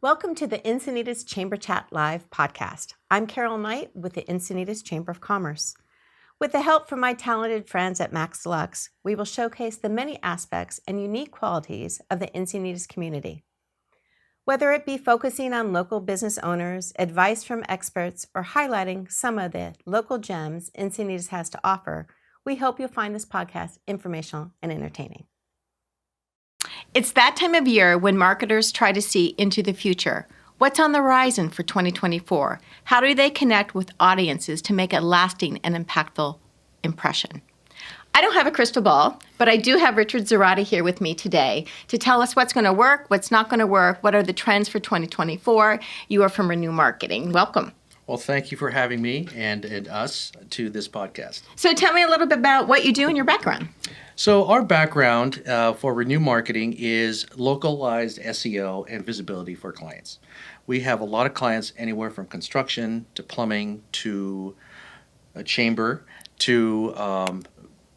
Welcome to the Encinitas Chamber Chat Live podcast. I'm Carol Knight with the Encinitas Chamber of Commerce. With the help from my talented friends at Max Deluxe, we will showcase the many aspects and unique qualities of the Encinitas community. Whether it be focusing on local business owners, advice from experts, or highlighting some of the local gems Encinitas has to offer, we hope you'll find this podcast informational and entertaining. It's that time of year when marketers try to see into the future. What's on the horizon for 2024? How do they connect with audiences to make a lasting and impactful impression? I don't have a crystal ball, but I do have Richard Zarate here with me today to tell us what's going to work, what's not going to work, what are the trends for 2024. You are from Renewww Marketing. Welcome. Well, thank you for having me and us to this podcast. So tell me a little bit about what you do and your background. So our background for Renewww Marketing is localized SEO and visibility for clients. We have a lot of clients anywhere from construction to plumbing to a chamber to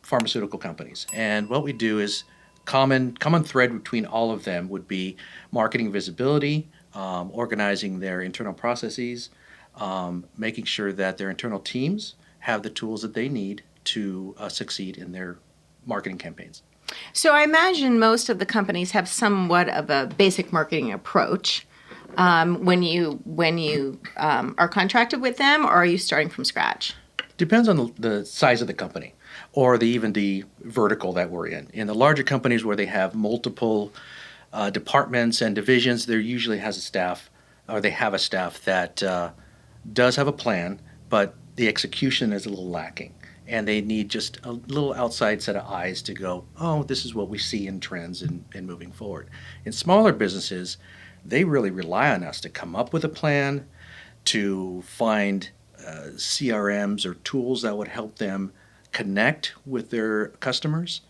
pharmaceutical companies. And what we do is common thread between all of them would be marketing visibility, organizing their internal processes, making sure that their internal teams have the tools that they need to succeed in their marketing campaigns. So I imagine most of the companies have somewhat of a basic marketing approach when you are contracted with them, or are you starting from scratch? Depends on the size of the company or even the vertical that we're in. In the larger companies where they have multiple departments and divisions, there usually has a staff, or they have a staff that does have a plan, but the execution is a little lacking. And they need just a little outside set of eyes to go, oh, this is what we see in trends and moving forward. In smaller businesses, they really rely on us to come up with a plan, to find CRMs or tools that would help them connect with their customers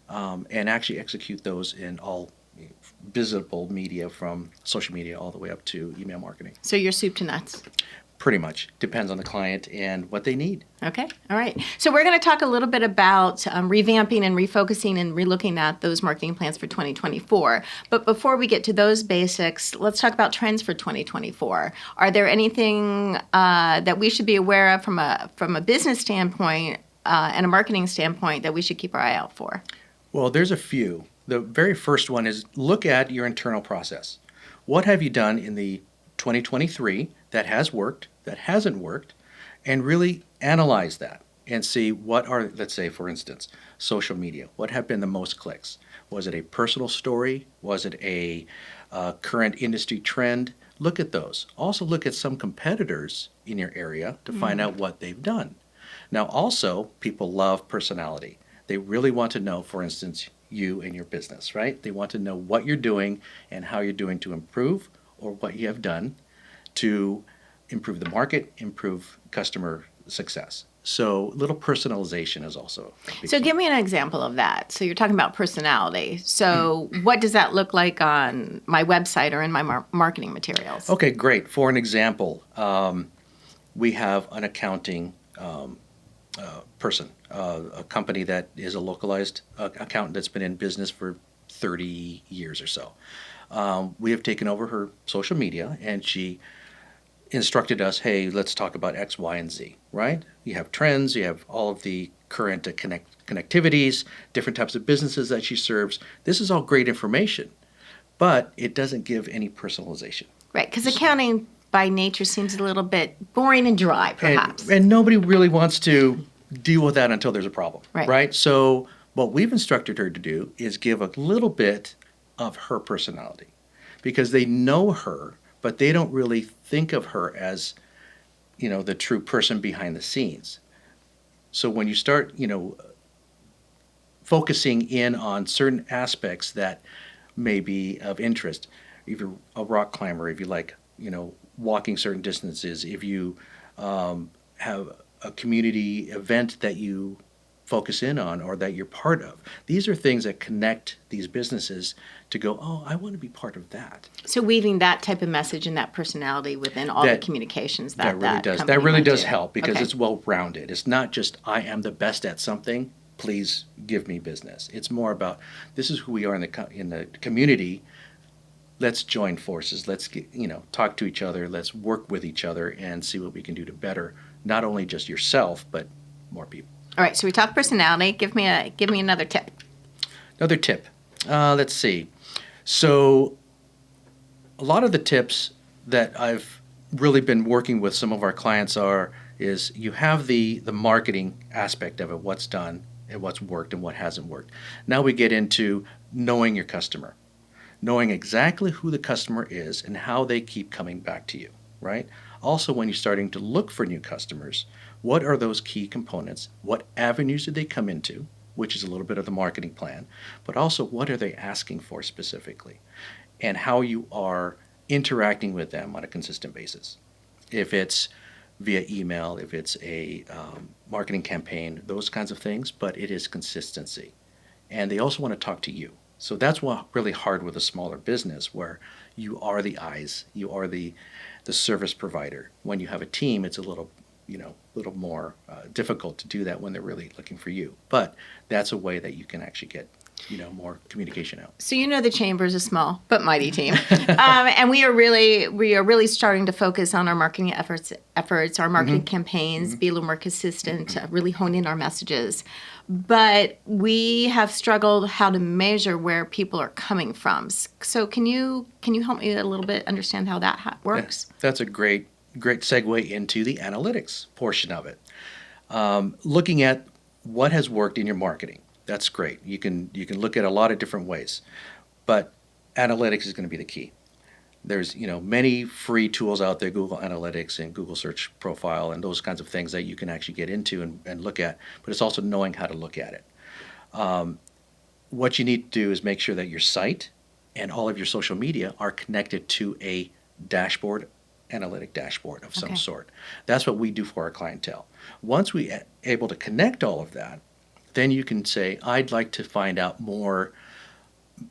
and actually execute those in all visible media, from social media all the way up to email marketing. So you're soup to nuts. Pretty much. Depends on the client and what they need. Okay. All right. So we're going to talk a little bit about revamping and refocusing and relooking at those marketing plans for 2024. But before we get to those basics, let's talk about trends for 2024. Are there anything that we should be aware of from a business standpoint and a marketing standpoint that we should keep our eye out for? Well, there's a few. The very first one is look at your internal process. What have you done in the 2023 that has worked, that hasn't worked, and really analyze that and see what are, let's say, for instance, social media. What have been the most clicks? Was it a personal story? Was it a current industry trend? Look at those. Also look at some competitors in your area to find out what they've done. Now also, people love personality. They really want to know, for instance, you and your business, right? They want to know what you're doing and how you're doing to improve, or what you have done to improve the market, improve customer success. So little personalization is also a big So key. give me an example of that. So you're talking about personality. So what does that look like on my website or in my marketing materials? Okay, great. For an example, we have an accounting person, a company that is a localized accountant that's been in business for 30 years or so. We have taken over her social media, and she instructed us, hey, let's talk about X, Y, and Z, right? You have trends, you have all of the current connectivities, different types of businesses that she serves. This is all great information, but it doesn't give any personalization. Right, because accounting by nature seems a little bit boring and dry, perhaps. And nobody really wants to deal with that until there's a problem, right? So what we've instructed her to do is give a little bit of her personality, because they know her, but they don't really think of her as, the true person behind the scenes. So when you start, focusing in on certain aspects that may be of interest, if you're a rock climber, if you like, walking certain distances, if you have a community event that you focus in on or that you're part of. These are things that connect these businesses to go, oh, I want to be part of that. So weaving that type of message and that personality within all the communications that really does. company That really might does do. help, because Okay. it's well-rounded. It's not just I am the best at something, please give me business. It's more about this is who we are in the community. let's join forces. Let's talk to each other. Let's work with each other and see what we can do to better not only just yourself, but more people. All right, so we talked personality. Give me another tip. Another tip. Let's see. So a lot of the tips that I've really been working with some of our clients is you have the marketing aspect of it, what's done and what's worked and what hasn't worked. Now we get into knowing your customer, knowing exactly who the customer is and how they keep coming back to you, right? Also, when you're starting to look for new customers, what are those key components? What avenues did they come into, which is a little bit of the marketing plan, but also what are they asking for specifically, and how you are interacting with them on a consistent basis. If it's via email, if it's a marketing campaign, those kinds of things, but it is consistency. And they also want to talk to you. So that's what really hard with a smaller business where you are the eyes, you are the service provider. When you have a team, it's a little more difficult to do that when they're really looking for you. But that's a way that you can actually get more communication out. So the chamber is a small but mighty team, and we are really starting to focus on our marketing efforts, our marketing campaigns, be a little more consistent, really hone in our messages. But we have struggled how to measure where people are coming from. So can you help me a little bit understand how that works? That's a great segue into the analytics portion of it. Looking at what has worked in your marketing. That's great. You can look at a lot of different ways, but analytics is going to be the key. There's many free tools out there, Google Analytics and Google Search Profile and those kinds of things that you can actually get into and look at, but it's also knowing how to look at it. What you need to do is make sure that your site and all of your social media are connected to a dashboard, analytic dashboard of some sort. That's what we do for our clientele. Once we are able to connect all of that, then you can say, I'd like to find out more,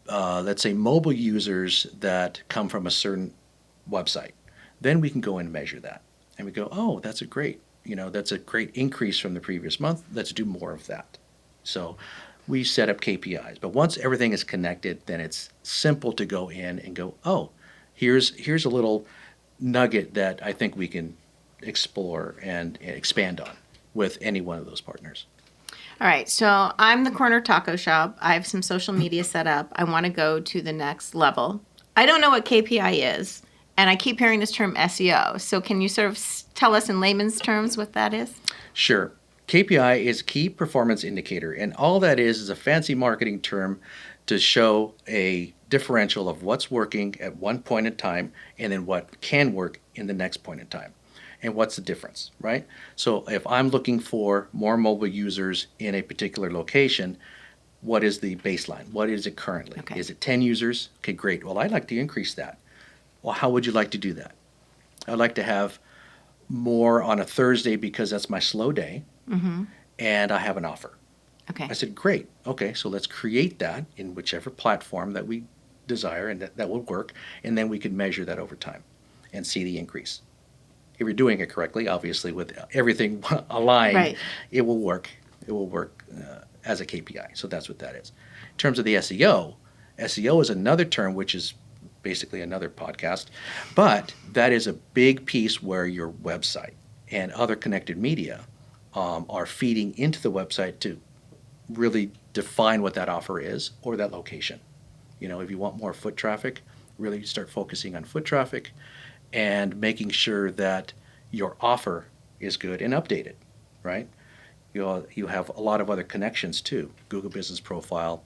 let's say, mobile users that come from a certain website. Then we can go and measure that. And we go, oh, that's a great increase from the previous month. Let's do more of that. So we set up KPIs. But once everything is connected, then it's simple to go in and go, oh, here's a little nugget that I think we can explore and expand on with any one of those partners. All right, so I'm the corner taco shop. I have some social media set up. I want to go to the next level. I don't know what KPI is, and I keep hearing this term SEO. So can you sort of tell us in layman's terms what that is? Sure. KPI is Key Performance Indicator, and all that is a fancy marketing term to show a differential of what's working at one point in time and then what can work in the next point in time. And what's the difference, right? So if I'm looking for more mobile users in a particular location, what is the baseline? What is it currently? Okay. Is it 10 users? Okay, great. Well, I'd like to increase that. Well, how would you like to do that? I'd like to have more on a Thursday because that's my slow day, and I have an offer. Okay. I said, great. Okay, so let's create that in whichever platform that we desire and that will work, and then we can measure that over time and see the increase. If you're doing it correctly, obviously with everything aligned, right, it will work. It will work as a KPI. So that's what that is. In terms of the SEO is another term which is basically another podcast, but that is a big piece where your website and other connected media are feeding into the website to really define what that offer is or that location. If you want more foot traffic, really start focusing on foot traffic and making sure that your offer is good and updated, right? You have a lot of other connections too. Google Business Profile,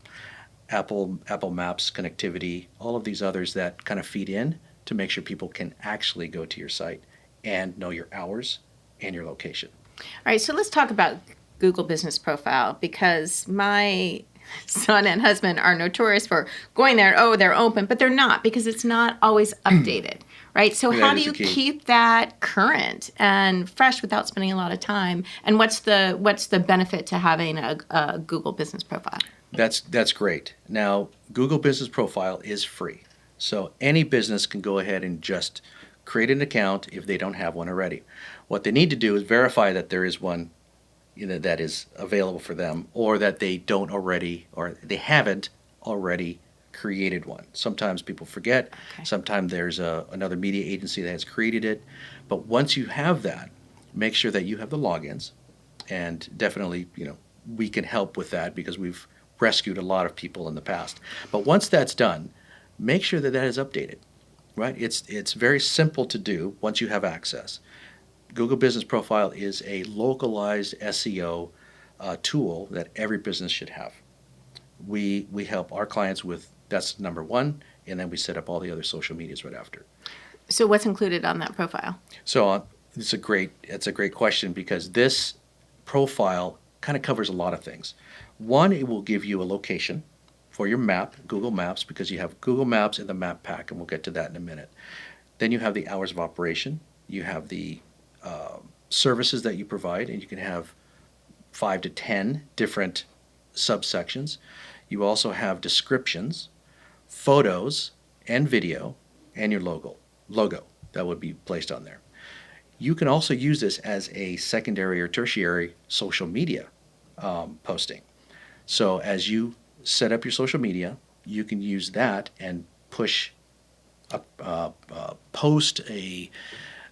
Apple Maps connectivity, all of these others that kind of feed in to make sure people can actually go to your site and know your hours and your location. All right, so let's talk about Google Business Profile, because my son and husband are notorious for going there, oh, they're open, but they're not, because it's not always updated, right? So how do you keep that current and fresh without spending a lot of time? And what's the benefit to having a Google Business Profile? That's great. Now, Google Business Profile is free. So any business can go ahead and just create an account if they don't have one already. What they need to do is verify that there is one that is available for them, or that they don't already, or they haven't already created one. Sometimes people forget. Okay. Sometimes there's another media agency that has created it. But once you have that, make sure that you have the logins. And definitely, we can help with that because we've rescued a lot of people in the past. But once that's done, make sure that that is updated, right? It's very simple to do once you have access. Google Business Profile is a localized SEO tool that every business should have. We help our clients with, that's number one, and then we set up all the other social medias right after. So what's included on that profile? So it's a great question because this profile kind of covers a lot of things. One, it will give you a location for your map, Google Maps, because you have Google Maps in the map pack, and we'll get to that in a minute. Then you have the hours of operation. You have the services that you provide, and you can have 5 to 10 different subsections. You also have descriptions, photos, and video, and your logo that would be placed on there. You can also use this as a secondary or tertiary social media posting. So as you set up your social media, you can use that and post a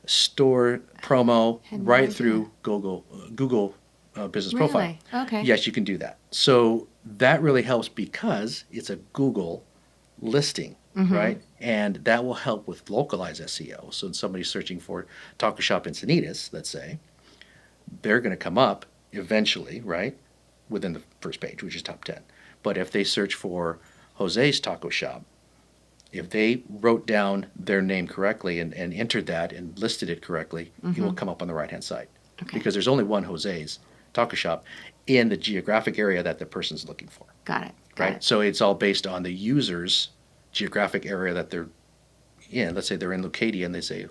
store promo right through Google Business Profile. Really? Okay. Yes, you can do that. So that really helps because it's a Google listing, right? And that will help with localized SEO. So if somebody's searching for Taco Shop Encinitas, let's say, they're going to come up eventually, right, within the first page, which is top 10. But if they search for Jose's Taco Shop, if they wrote down their name correctly and entered that and listed it correctly, it will come up on the right-hand side. Okay. Because there's only one Jose's Taco Shop in the geographic area that the person's looking for. Got it. Right? So it's all based on the user's geographic area that they're in. Let's say they're in Leucadia and they say,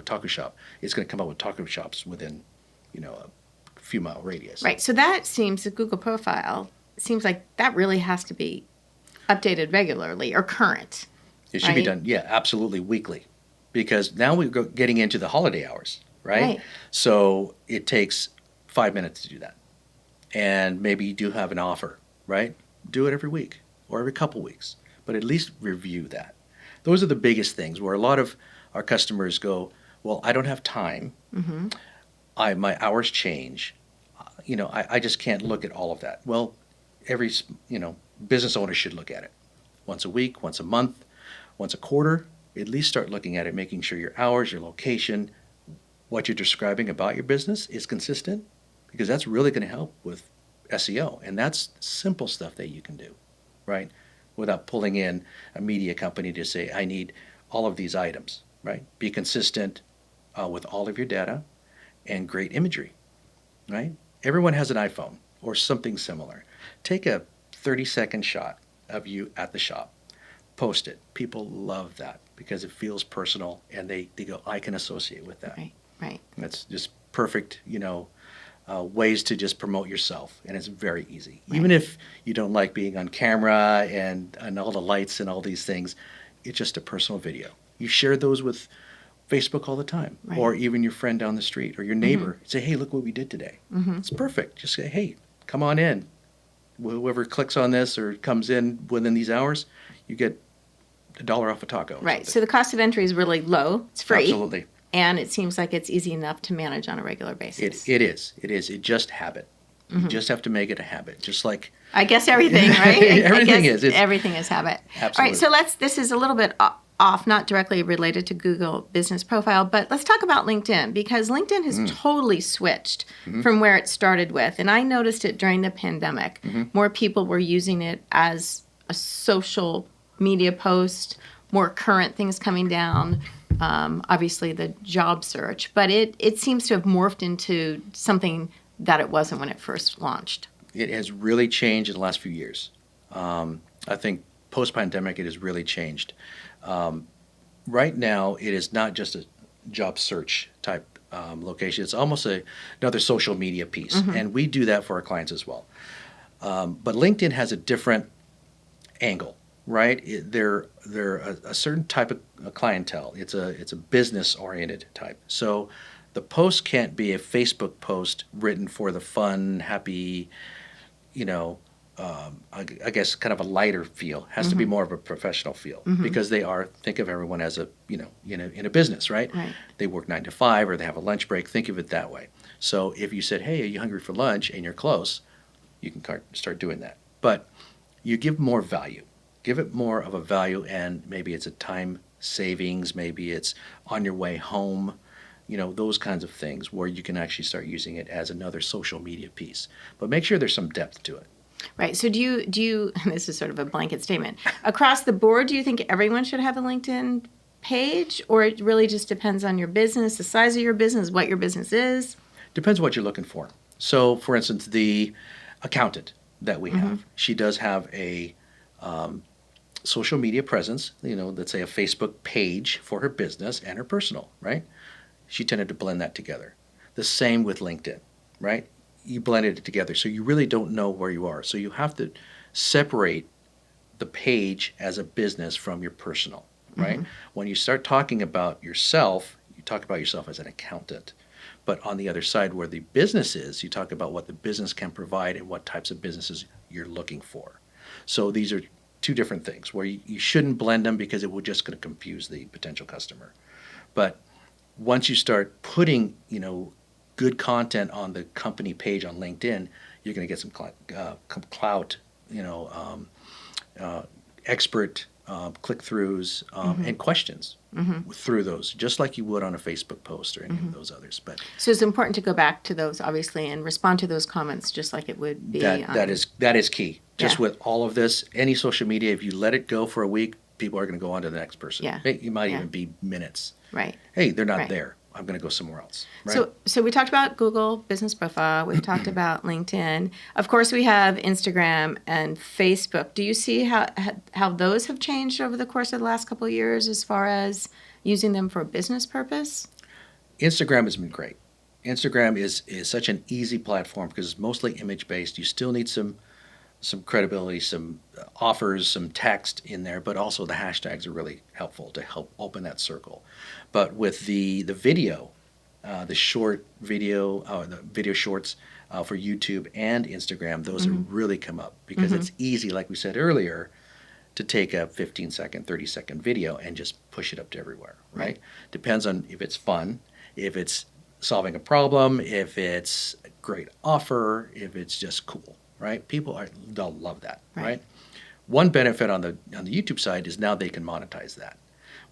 taco shop. It's going to come up with taco shops within, a few mile radius. Right. So that seems, the Google profile seems like that really has to be updated regularly or current. It should be done, absolutely weekly. Because now we're getting into the holiday hours, right? So it takes 5 minutes to do that. And maybe you do have an offer, right? Do it every week or every couple weeks. But at least review that. Those are the biggest things where a lot of our customers go, well, I don't have time. My hours change. I just can't look at all of that. Well, every, business owner should look at it. Once a week, once a month, once a quarter, at least start looking at it, making sure your hours, your location, what you're describing about your business is consistent, because that's really going to help with SEO. And that's simple stuff that you can do, right? Without pulling in a media company to say, I need all of these items, right? Be consistent with all of your data and great imagery, right? Everyone has an iPhone or something similar. Take a 30-second shot of you at the shop. Post it. People love that because it feels personal and they go, I can associate with that. Right. That's just perfect, ways to just promote yourself, and it's very easy. Right. Even if you don't like being on camera and all the lights and all these things, it's just a personal video. You share those with Facebook all the time, or even your friend down the street or your neighbor. Say, hey, look what we did today. It's perfect. Just say, hey, come on in. Whoever clicks on this or comes in within these hours, you get $1 off a taco. Right. So the cost of entry is really low. It's free. Absolutely. And it seems like it's easy enough to manage on a regular basis. It is. It's just habit. You just have to make it a habit, just like... I guess everything, right? Everything is. Everything is habit. Absolutely. All right, so this is a little bit off, not directly related to Google Business Profile, but let's talk about LinkedIn, because LinkedIn has totally switched from where it started with. And I noticed it during the pandemic. More people were using it as a social media post, more current things coming down, obviously the job search. But it seems to have morphed into something that it wasn't when it first launched. It has really changed in the last few years. I think post-pandemic, it has really changed. Right now, it is not just a job search type location. It's almost another social media piece, and we do that for our clients as well. But LinkedIn has a different angle, right? They're a certain type of clientele. It's a business-oriented type. So the post can't be a Facebook post written for the fun, happy, I guess, kind of a lighter feel. Has to be more of a professional feel because they are. Think of everyone as a in a business, right? Right. They work 9 to 5 or they have a lunch break. Think of it that way. So if you said, "Hey, are you hungry for lunch?" and you're close, you can start doing that. But you give more value. Give it more of a value, and maybe it's a time savings. Maybe it's on your way home. Those kinds of things where you can actually start using it as another social media piece. But make sure there's some depth to it. Right. So do you, this is sort of a blanket statement, across the board, do you think everyone should have a LinkedIn page, or it really just depends on your business, the size of your business, what your business is? Depends what you're looking for. So, for instance, the accountant that we have, she does have a social media presence, let's say a Facebook page for her business and her personal, right? She tended to blend that together. The same with LinkedIn, right? You blended it together. So you really don't know where you are. So you have to separate the page as a business from your personal, right? When you start talking about yourself, you talk about yourself as an accountant. But on the other side, where the business is, you talk about what the business can provide and what types of businesses you're looking for. So these are two different things where you shouldn't blend them because it will just going to confuse the potential customer. But once you start putting, good content on the company page on LinkedIn, you're going to get some clout, expert click-throughs and questions through those, just like you would on a Facebook post or any of those others. But So it's important to go back to those, obviously, and respond to those comments just like it would be. that is key. Just Yeah. with all of this, any social media, if you let it go for a week, people are going to go on to the next person. Yeah. It might Yeah. even be minutes. Right. Hey, they're not Right. there. I'm going to go somewhere else. Right? So we talked about Google Business Profile. We've talked about LinkedIn. Of course, we have Instagram and Facebook. Do you see how those have changed over the course of the last couple of years as far as using them for a business purpose? Instagram has been great. Instagram is such an easy platform because it's mostly image based. You still need some credibility, some offers, some text in there, but also the hashtags are really helpful to help open that circle. But with the video, the short video, the video shorts for YouTube and Instagram, those have really come up because it's easy, like we said earlier, to take a 15-second, 30-second video and just push it up to everywhere, right? Depends on if it's fun, if it's solving a problem, if it's a great offer, if it's just cool, right? They'll love that, right? One benefit on the YouTube side is now they can monetize that.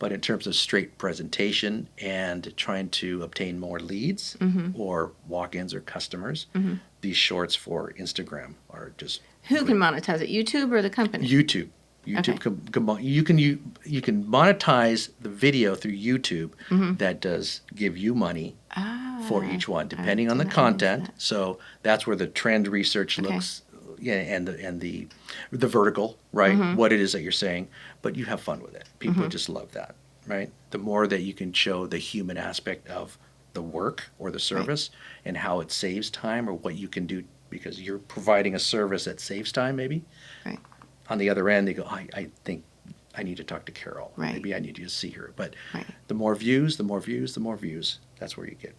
But in terms of straight presentation and trying to obtain more leads or walk-ins or customers, these shorts for Instagram are just Who can monetize it? YouTube or the company? YouTube. You can monetize the video through YouTube. That does give you money for each one, depending on the content. So that's where the trend research looks, and the vertical, right? What it is that you're saying, but you have fun with it. People just love that, right? The more that you can show the human aspect of the work or the service and how it saves time or what you can do because you're providing a service that saves time, maybe. Right. On the other end, they go, I think I need to talk to Carol. Right. Maybe I need to see her. But the more views, that's where you get,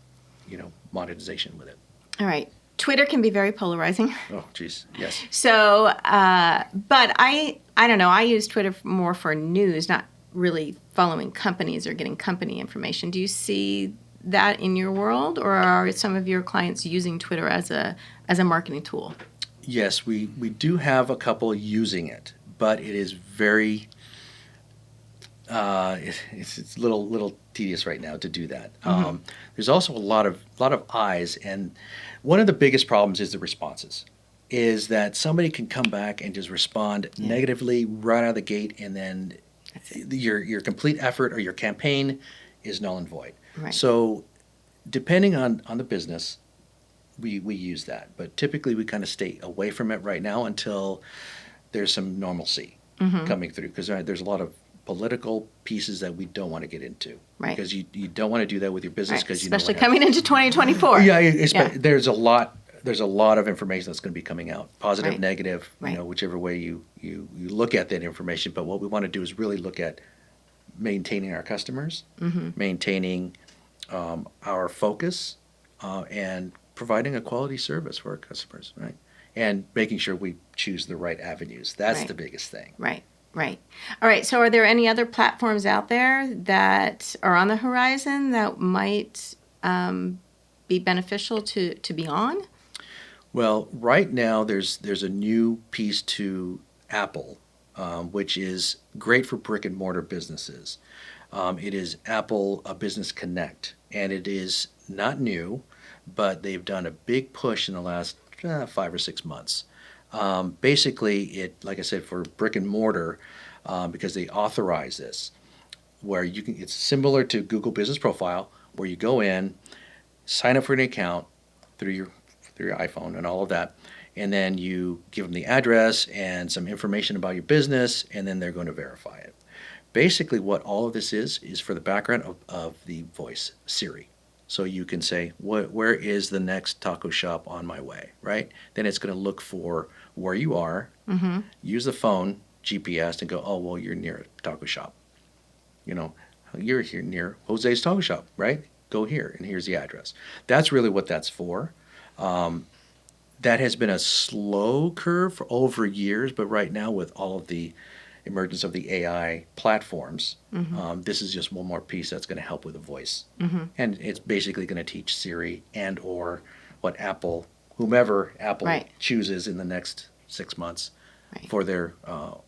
monetization with it. All right. Twitter can be very polarizing. Oh, geez. Yes. So, but I don't know. I use Twitter more for news, not really following companies or getting company information. Do you see that in your world, or are some of your clients using Twitter as a marketing tool? Yes, we do have a couple using it, but it is very it's a little tedious right now to do that. There's also a lot of eyes, and one of the biggest problems is the responses. Is that somebody can come back and just respond negatively right out of the gate, and then your complete effort or your campaign is null and void. Right. So depending on the business, we use that, but typically we kind of stay away from it right now until there's some normalcy coming through, because there's a lot of political pieces that we don't want to get into, because you don't want to do that with your business, because especially coming into 2024. There's a lot of information that's going to be coming out, positive, negative, whichever way you look at that information. But what we want to do is really look at maintaining our customers, maintaining our focus, and providing a quality service for our customers, right? and making sure we choose the right avenues. That's Right. the biggest thing. Right. Right. All right. So, are there any other platforms out there that are on the horizon that might be beneficial to be on? Well, right now there's a new piece to Apple, which is great for brick and mortar businesses. It is Apple Business Connect, and it is not new, but they've done a big push in the last 5 or 6 months. Basically, like I said, for brick and mortar, because they authorize this, where you can. It's similar to Google Business Profile, where you go in, sign up for an account through your iPhone and all of that, and then you give them the address and some information about your business, and then they're going to verify it. Basically, what all of this is for the background of the voice Siri. So you can say, where is the next taco shop on my way, right? Then it's going to look for where you are, use the phone GPS and go, oh, well, you're near a taco shop. You're here near Jose's Taco Shop, right? Go here, and here's the address. That's really what that's for. That has been a slow curve for over years, but right now with all of the emergence of the AI platforms, this is just one more piece that's going to help with the voice. And it's basically going to teach Siri and or what whomever Apple Right. chooses in the next 6 months Right. for their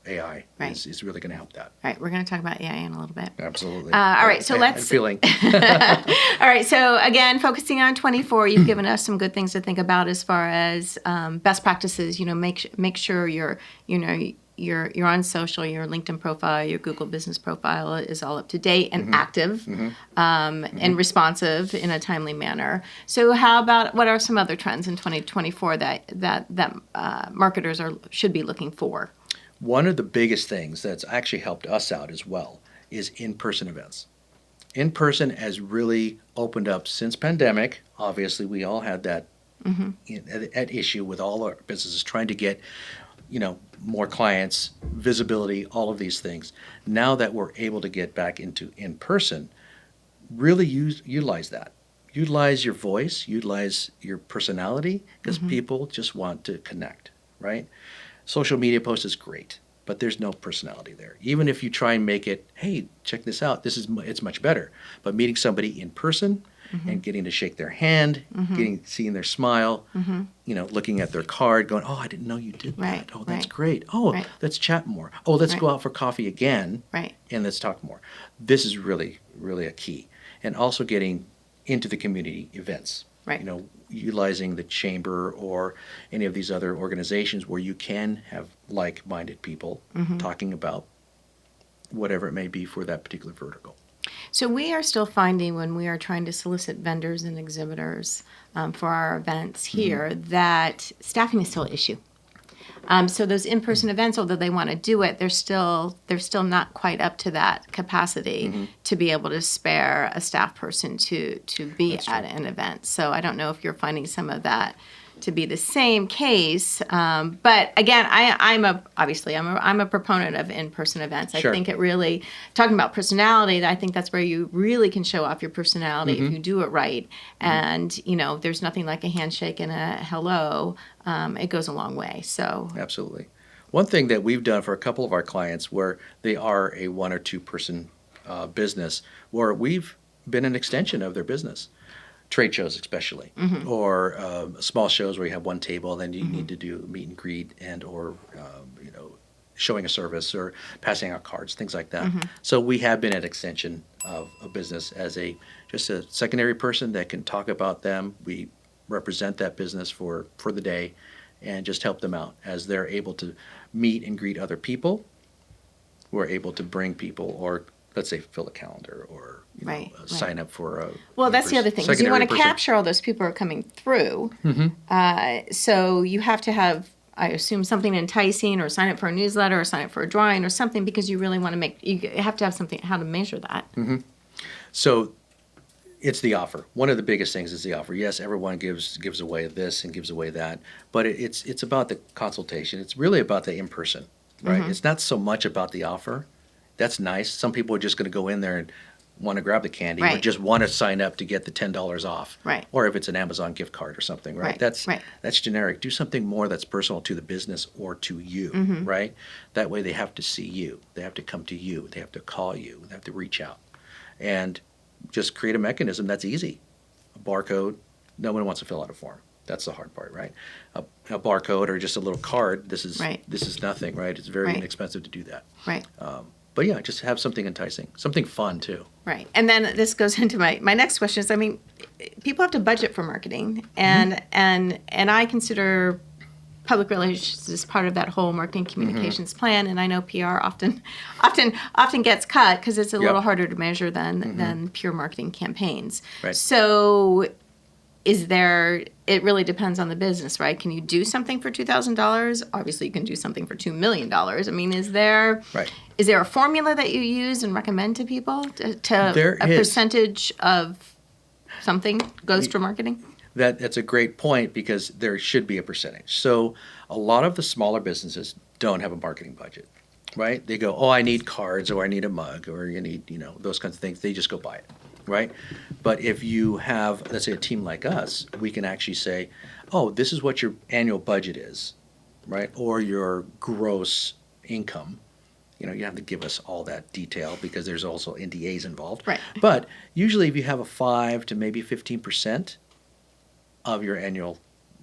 AI Right. is really going to help that. All right. We're going to talk about AI in a little bit. Absolutely. All right, so I'm let's- feeling. All right. So again, focusing on 24, you've given us some good things to think about as far as best practices. Make sure you're on social, your LinkedIn profile, your Google Business profile is all up to date and active and responsive in a timely manner. So what are some other trends in 2024 that marketers should be looking for? One of the biggest things that's actually helped us out as well is in-person events. In-person has really opened up since pandemic. Obviously, we all had that at issue with all our businesses trying to get more clients, visibility, all of these things. Now that we're able to get back into in-person, really utilize that. Utilize your voice, utilize your personality, because people just want to connect, right? Social media post is great, but there's no personality there. Even if you try and make it, hey, check this out, it's much better. But meeting somebody in person and getting to shake their hand, seeing their smile, looking at their card, going, oh, I didn't know you did Right, that. Oh, that's right. great. Oh, Right. let's chat more. Oh, let's Right. go out for coffee again, Right. and let's talk more. This is really, really a key. And also getting into the community events. Right. Utilizing the chamber or any of these other organizations where you can have like-minded people talking about whatever it may be for that particular vertical. So we are still finding when we are trying to solicit vendors and exhibitors for our events here that staffing is still an issue. So those in-person events, although they want to do it, they're still not quite up to that capacity to be able to spare a staff person to be That's at true. an event. So I don't know if you're finding some of that to be the same case. But again, I'm a proponent of in-person events. Sure. I think it really, talking about personality, I think that's where you really can show off your personality if you do it right. And, there's nothing like a handshake and a hello. It goes a long way. So Absolutely. One thing that we've done for a couple of our clients where they are a 1 or 2 person business, where we've been an extension of their business. Trade shows especially, or small shows where you have one table, then you need to do meet and greet and or showing a service or passing out cards, things like that. So we have been an extension of a business as just a secondary person that can talk about them. We represent that business for the day and just help them out as they're able to meet and greet other people. We're able to bring people or let's say fill a calendar or Right. sign up for a well, that's the other thing. 'Cause you want to secondary person. capture all those people who are coming through. So you have to have, I assume, something enticing, or sign up for a newsletter, or sign up for a drawing, or something, because you really want to you have to have something how to measure that. So it's the offer. One of the biggest things is the offer. Yes, everyone gives away this and gives away that, but it's about the consultation. It's really about the in-person, right? It's not so much about the offer. That's nice. Some people are just going to go in there and want to grab the candy or Right. just want to sign up to get the $10 off. Right. Or if it's an Amazon gift card or something, right? Right, That's right. that's generic. Do something more that's personal to the business or to you, right? That way they have to see you. They have to come to you. They have to call you. They have to reach out. And just create a mechanism that's easy. A barcode. No one wants to fill out a form. That's the hard part, right? A barcode or just a little card. This is nothing, right? It's very inexpensive to do that. Right. But yeah, just have something enticing, something fun too. Right. And then this goes into my next question is, I mean, people have to budget for marketing, and I consider public relations as part of that whole marketing communications plan. And I know PR often gets cut because it's a little harder to measure than pure marketing campaigns. Right. So it really depends on the business, right? Can you do something for $2,000? Obviously, you can do something for $2 million. I mean, is there a formula that you use and recommend to people to a percentage of something goes to marketing? That's a great point because there should be a percentage. So a lot of the smaller businesses don't have a marketing budget, right? They go, oh, I need cards or I need a mug or you need, those kinds of things. They just go buy it, right? But if you have, let's say, a team like us, we can actually say, oh, this is what your annual budget is, right? Or your gross income. You have to give us all that detail because there's also NDAs involved. Right. But usually if you have a 5 to maybe 15% of your annual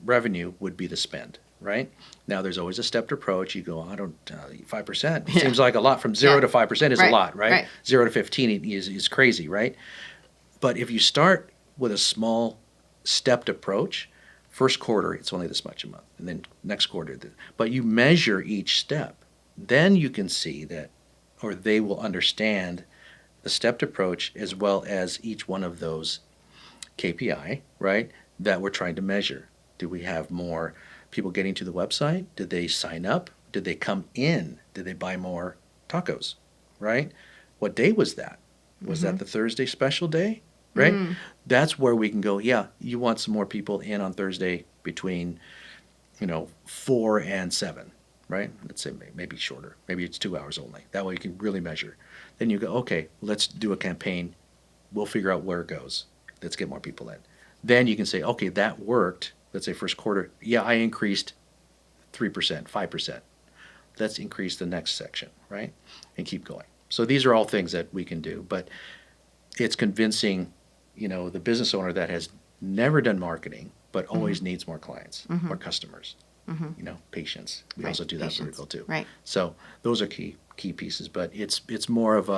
revenue would be the spend, right? Now there's always a stepped approach. You go, 5%. It seems like a lot. From 0 to 5% is a lot, right? 0 to 15 is crazy, right? But if you start with a small stepped approach, first quarter, it's only this much a month. And then next quarter, but you measure each step. Then you can see that, or they will understand the stepped approach as well as each one of those KPI, right, that we're trying to measure. Do we have more people getting to the website? Did they sign up? Did they come in? Did they buy more tacos, right? What day was that? Was that the Thursday special day, right? That's where we can go, yeah, you want some more people in on Thursday between, 4 and 7. Right? Let's say maybe shorter. Maybe it's 2 hours only. That way you can really measure. Then you go, okay, let's do a campaign. We'll figure out where it goes. Let's get more people in. Then you can say, okay, that worked. Let's say first quarter. Yeah, I increased 3%, 5%. Let's increase the next section, right? And keep going. So these are all things that we can do. But it's convincing, the business owner that has never done marketing but always needs more clients, more customers. Patience. We also do that vertical too. Right. So those are key pieces, but it's more of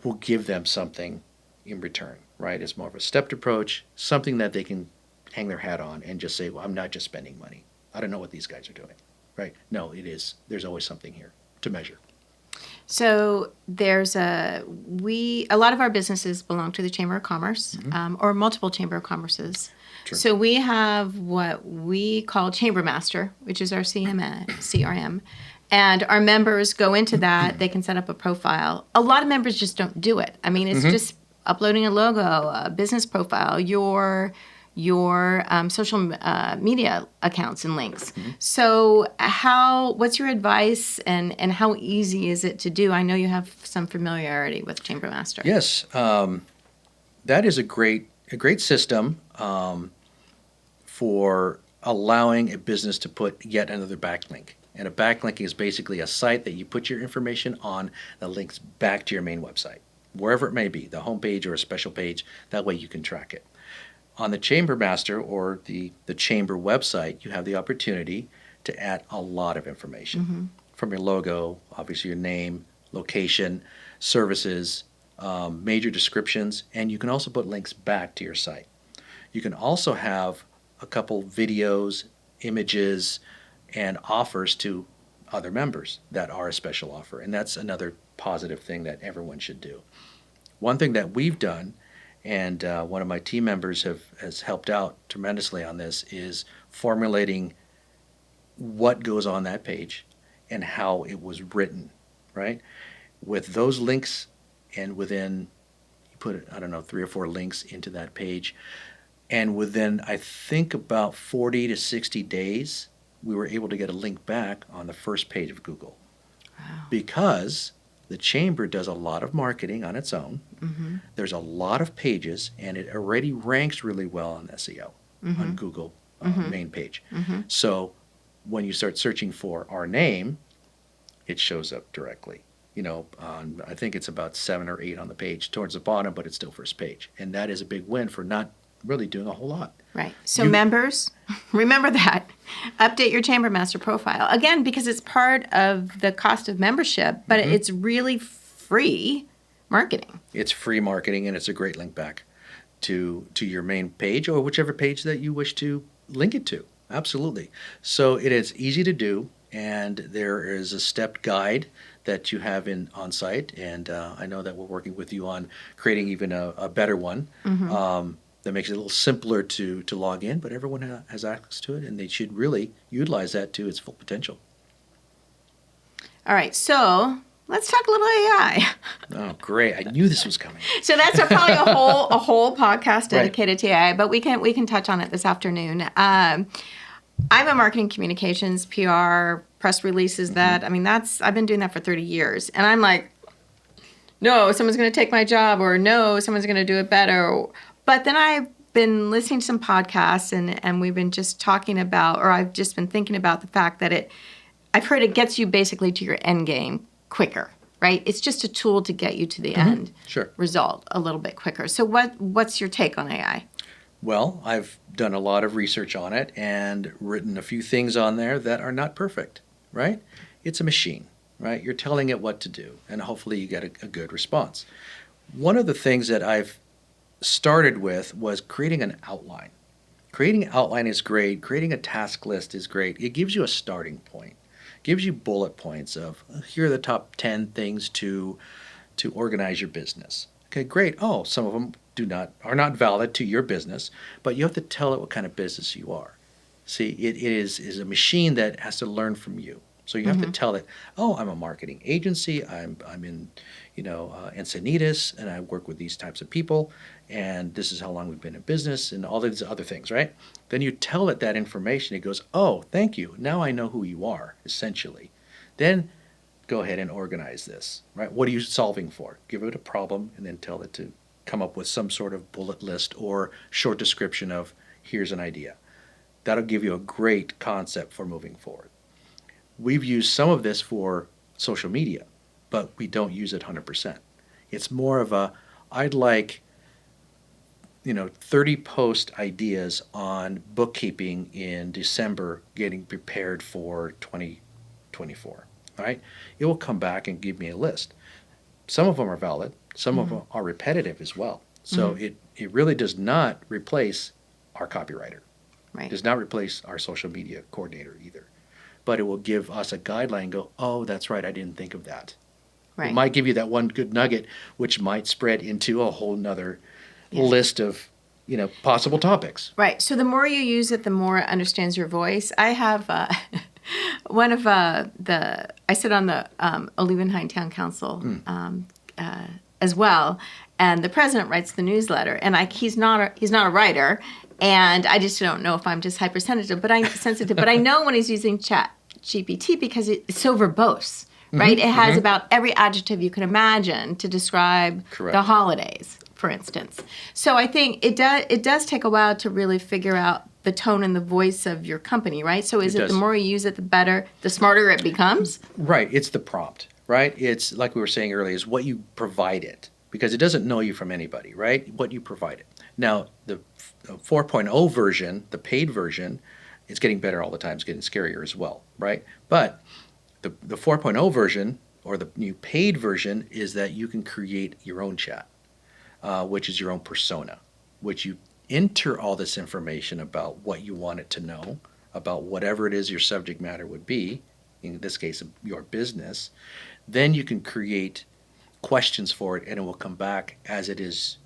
we'll give them something in return, right? It's more of a stepped approach, something that they can hang their hat on and just say, well, I'm not just spending money. I don't know what these guys are doing, right? No, it is. There's always something here to measure. So there's a lot of our businesses belong to the Chamber of Commerce, or multiple Chamber of Commerces. True. So we have what we call ChamberMaster, which is our CRM, and our members go into that. They can set up a profile. A lot of members just don't do it. I mean, it's just uploading a logo, a business profile, your social media accounts and links. So what's your advice and how easy is it to do? I know you have some familiarity with ChamberMaster. Yes, that is a great system for allowing a business to put yet another backlink. And a backlink is basically a site that you put your information on that links back to your main website, wherever it may be, the homepage or a special page. That way you can track it. On the ChamberMaster or the Chamber website, you have the opportunity to add a lot of information from your logo, obviously your name, location, services, major descriptions, and you can also put links back to your site. You can also have a couple videos, images, and offers to other members that are a special offer, and that's another positive thing that everyone should do. One thing that we've done, and one of my team members has helped out tremendously on this, is formulating what goes on that page and how it was written, right? With those links, and within, you put, 3 or 4 links into that page, and within, I think, about 40 to 60 days, we were able to get a link back on the first page of Google. Wow. Because The Chamber does a lot of marketing on its own. There's a lot of pages, and it already ranks really well on SEO, on Google main page. So when you start searching for our name, it shows up directly. I think it's about 7 or 8 on the page towards the bottom, but it's still first page. And that is a big win for not really doing a whole lot. Right. So members, remember that. Update your ChamberMaster profile. Again, because it's part of the cost of membership, but it's really free marketing. It's free marketing, and it's a great link back to your main page or whichever page that you wish to link it to. Absolutely. So it is easy to do, and there is a stepped guide that you have on site, and I know that we're working with you on creating even a better one that makes it a little simpler to log in, but everyone has access to it, and they should really utilize that to its full potential. All right, so let's talk a little AI. Oh, great! I knew this was coming. So that's probably a whole podcast dedicated to AI, but we can touch on it this afternoon. I'm a marketing communications, PR, press releases. I've been doing that for 30 years, and I'm like, no, someone's going to take my job, or no, someone's going to do it better. But then I've been listening to some podcasts, and we've been just talking about, or I've just been thinking about the fact that I've heard it gets you basically to your end game quicker, right? It's just a tool to get you to the end result a little bit quicker. So what's your take on AI? Well, I've done a lot of research on it and written a few things on there that are not perfect, right? It's a machine, right? You're telling it what to do, and hopefully you get a good response. One of the things that I've started with was creating an outline. Creating an outline is great. Creating a task list is great. It gives you a starting point. It gives you bullet points of, here are the top 10 things to organize your business. Okay, great. Oh, some of them are not valid to your business, but you have to tell it what kind of business you are. See, it is a machine that has to learn from you. So you have to tell it, oh, I'm a marketing agency. I'm in, Encinitas, and I work with these types of people, and this is how long we've been in business, and all these other things, right? Then you tell it that information. It goes, oh, thank you. Now I know who you are, essentially. Then go ahead and organize this, right? What are you solving for? Give it a problem, and then tell it to come up with some sort of bullet list or short description of, here's an idea. That'll give you a great concept for moving forward. We've used some of this for social media, but we don't use it 100%. It's more of I'd like 30 post ideas on bookkeeping in December, getting prepared for 2024. All right? It will come back and give me a list. Some of them are valid. Some of them are repetitive as well. So it really does not replace our copywriter. Right. It does not replace our social media coordinator either. But it will give us a guideline and go, oh, that's right, I didn't think of that. Right. It might give you that one good nugget, which might spread into a whole nother list of possible topics. Right. So the more you use it, the more it understands your voice. I have one of I sit on the Olivenheim Town Council as well, and the president writes the newsletter, and he's not a writer, and I just don't know if I'm just hypersensitive, but I know when he's using Chat GPT because it's so verbose, right? It has about every adjective you can imagine to describe the holidays, for instance. So I think it does take a while to really figure out the tone and the voice of your company, right? So is it the more you use it, the better, the smarter it becomes? Right. It's the prompt, right? It's like we were saying earlier, is what you provide it, because it doesn't know you from anybody, right? What you provide it. Now, the 4.0 version, the paid version, it's getting better all the time. It's getting scarier as well, right? But the 4.0 version, or the new paid version, is that you can create your own chat, which is your own persona, which you enter all this information about what you want it to know, about whatever it is your subject matter would be, in this case, your business. Then you can create questions for it, and it will come back as it is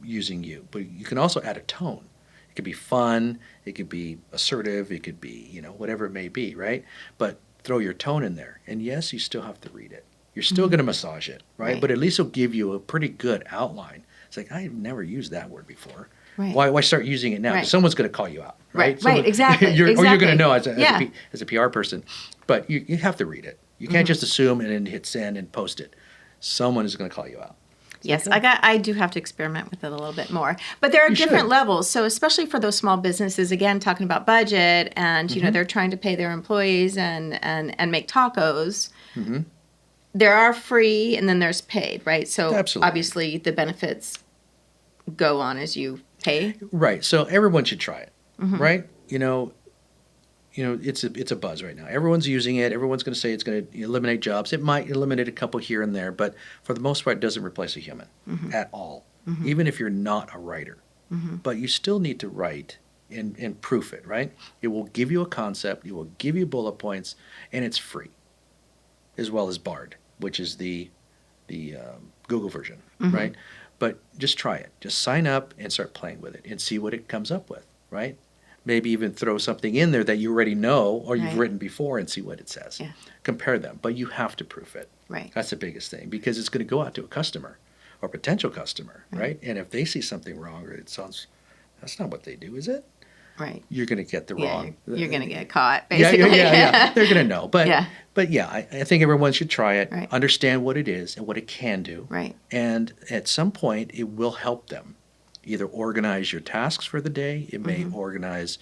using you. But you can also add a tone. It could be fun, it could be assertive, it could be, whatever it may be, right? But throw your tone in there. And yes, you still have to read it. You're still going to massage it, right? But at least it'll give you a pretty good outline. It's like, I've never used that word before. Right. Why start using it now? Because someone's going to call you out, right? Right, exactly. Or you're going to know as a PR person. But you have to read it. You can't just assume and then hit send and post it. Someone is going to call you out. Yes, I do have to experiment with it a little bit more. But there are different levels. So especially for those small businesses, again, talking about budget and, they're trying to pay their employees and make tacos. There are free and then there's paid, right? So Absolutely. obviously the benefits go on as you pay. Right. So everyone should try it, right? It's a buzz right now. Everyone's using it. Everyone's going to say it's going to eliminate jobs. It might eliminate a couple here and there, but for the most part, it doesn't replace a human at all, even if you're not a writer. But you still need to write and proof it, right? It will give you a concept. It will give you bullet points, and it's free, as well as Bard, which is the Google version, right? But just try it. Just sign up and start playing with it and see what it comes up with, right? Maybe even throw something in there that you already know or you've written before and see what it says. Yeah. Compare them, but you have to proof it. Right. That's the biggest thing because it's going to go out to a customer or potential customer, right? And if they see something wrong or it sounds, that's not what they do, is it? Right. You're going to get the wrong. You're going to get caught, basically. Yeah. They're going to know. But yeah, I think everyone should try it, right. understand what it is and what it can do. Right. And at some point, it will help them either organize your tasks for the day. It may organize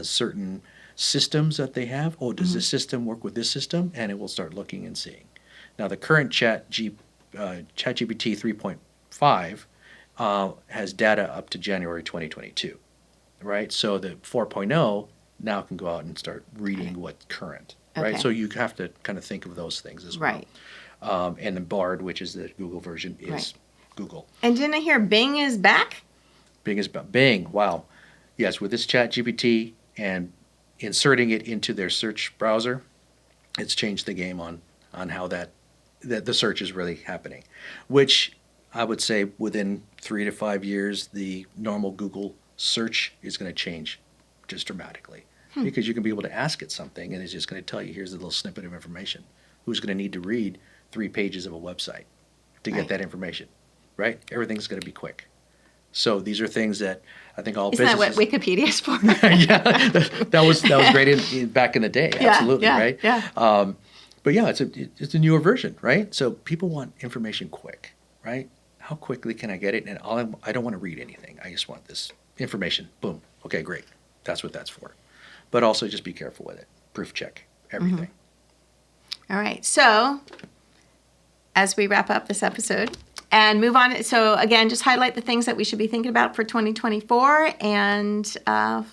certain systems that they have. Oh, does this system work with this system? And it will start looking and seeing. Now, the current ChatGPT 3.5 has data up to January 2022, right? So the 4.0 now can go out and start reading what's current, right? Okay. So you have to kind of think of those things as well. Right. And the Bard, which is the Google version, is Right. Google. And didn't I hear Bing is back? Bing, wow. Yes, with this ChatGPT and inserting it into their search browser, it's changed the game on how that the search is really happening, which I would say within 3 to 5 years, the normal Google search is going to change just dramatically because you can be able to ask it something and it's just going to tell you, here's a little snippet of information. Who's going to need to read 3 pages of a website to get that information, right? Everything's going to be quick. So these are things that I think all Isn't businesses. that what Wikipedia's for? Yeah, that was great back in the day. Absolutely, right? Yeah. But yeah, it's a newer version, right? So people want information quick, right? How quickly can I get it? And I don't want to read anything. I just want this information. Boom. Okay, great. That's what that's for. But also just be careful with it. Proof check everything. All right. So as we wrap up this episode and move on, so again, just highlight the things that we should be thinking about for 2024, and our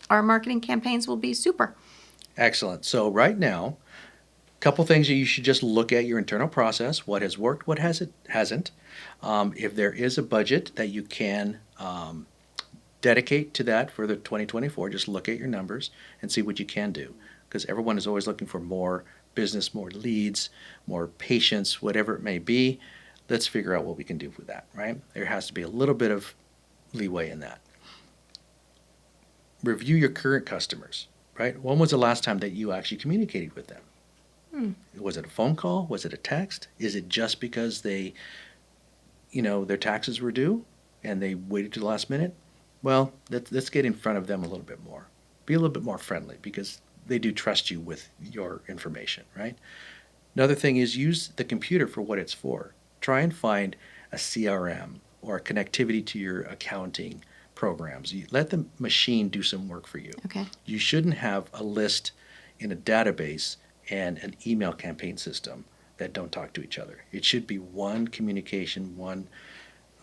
marketing campaigns will be super. Excellent. So right now, a couple things that you should just look at your internal process. What has worked? What hasn't? If there is a budget that you can dedicate to that for the 2024, just look at your numbers and see what you can do. Because everyone is always looking for more business, more leads, more patients, whatever it may be. Let's figure out what we can do with that, right? There has to be a little bit of leeway in that. Review your current customers, right? When was the last time that you actually communicated with them? Was it a phone call? Was it a text? Is it just because they, their taxes were due and they waited to the last minute? Well, let's get in front of them a little bit more. Be a little bit more friendly because they do trust you with your information, right? Another thing is use the computer for what it's for. Try and find a CRM or a connectivity to your accounting programs. Let the machine do some work for you. Okay. You shouldn't have a list in a database and an email campaign system that don't talk to each other. It should be one communication, one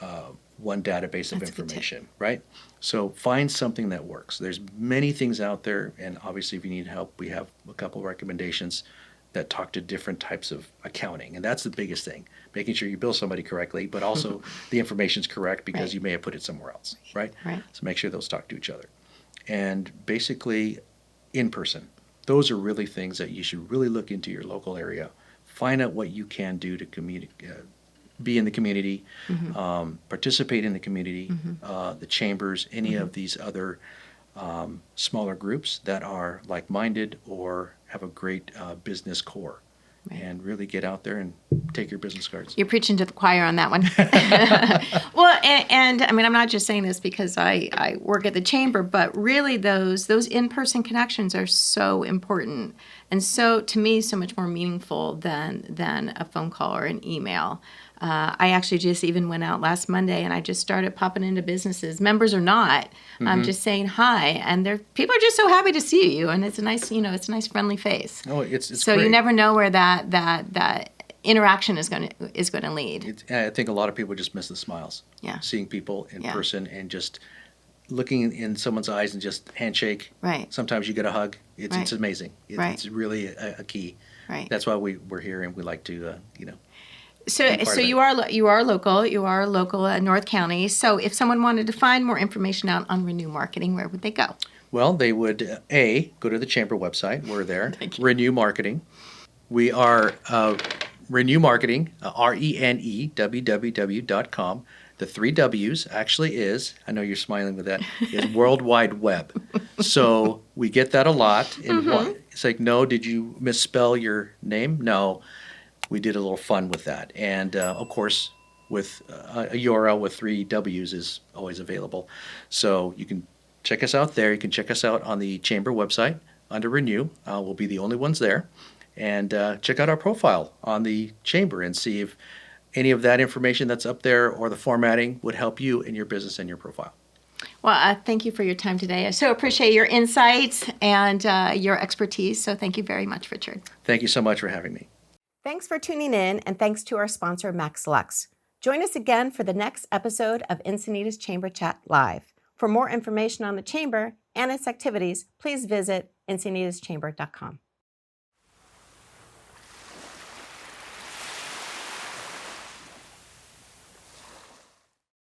database of information, right? So find something that works. There's many things out there, and obviously if you need help, we have a couple of recommendations that talk to different types of accounting, and that's the biggest thing, making sure you bill somebody correctly, but also the information's correct because you may have put it somewhere else, right? Right. So make sure those talk to each other. And basically, in person. Those are really things that you should really look into your local area. Find out what you can do to be in the community, participate in the community, the chambers, any of these other smaller groups that are like-minded or have a great business core. and really get out there and take your business cards. You're preaching to the choir on that one. Well, and I mean, I'm not just saying this because I work at the chamber, but really those in-person connections are so important, and so to me so much more meaningful than a phone call or an email. I actually just even went out last Monday and I just started popping into businesses, members or not. I'm just saying hi, and people are just so happy to see you, and it's a nice, it's a nice friendly face. Oh, it's so great. You never know where that interaction is going to lead. I think a lot of people just miss the smiles. Yeah. Seeing people in person and just looking in someone's eyes and just handshake. Right. Sometimes you get a hug. It's amazing. Right. It's really a key. Right. That's why we're here, and we like to So you are local. You are local in North County. So if someone wanted to find more information out on Renewww Marketing, where would they go? Well, they would go to the chamber website. We're there. Renewww Marketing. We are Renewww Marketing, RENEWWW.com. The 3 W's actually is, I know you're smiling with that, is World Wide Web. So we get that a lot. And it's like, no, did you misspell your name? No. We did a little fun with that. And, of course, with a URL with 3 W's is always available. So you can check us out there. You can check us out on the Chamber website under Renewww. We'll be the only ones there. And check out our profile on the Chamber and see if any of that information that's up there or the formatting would help you in your business and your profile. Well, thank you for your time today. I so appreciate your insights and your expertise. So thank you very much, Richard. Thank you so much for having me. Thanks for tuning in, and thanks to our sponsor, Max Lux. Join us again for the next episode of Encinitas Chamber Chat Live. For more information on the Chamber and its activities, please visit encinitaschamber.com.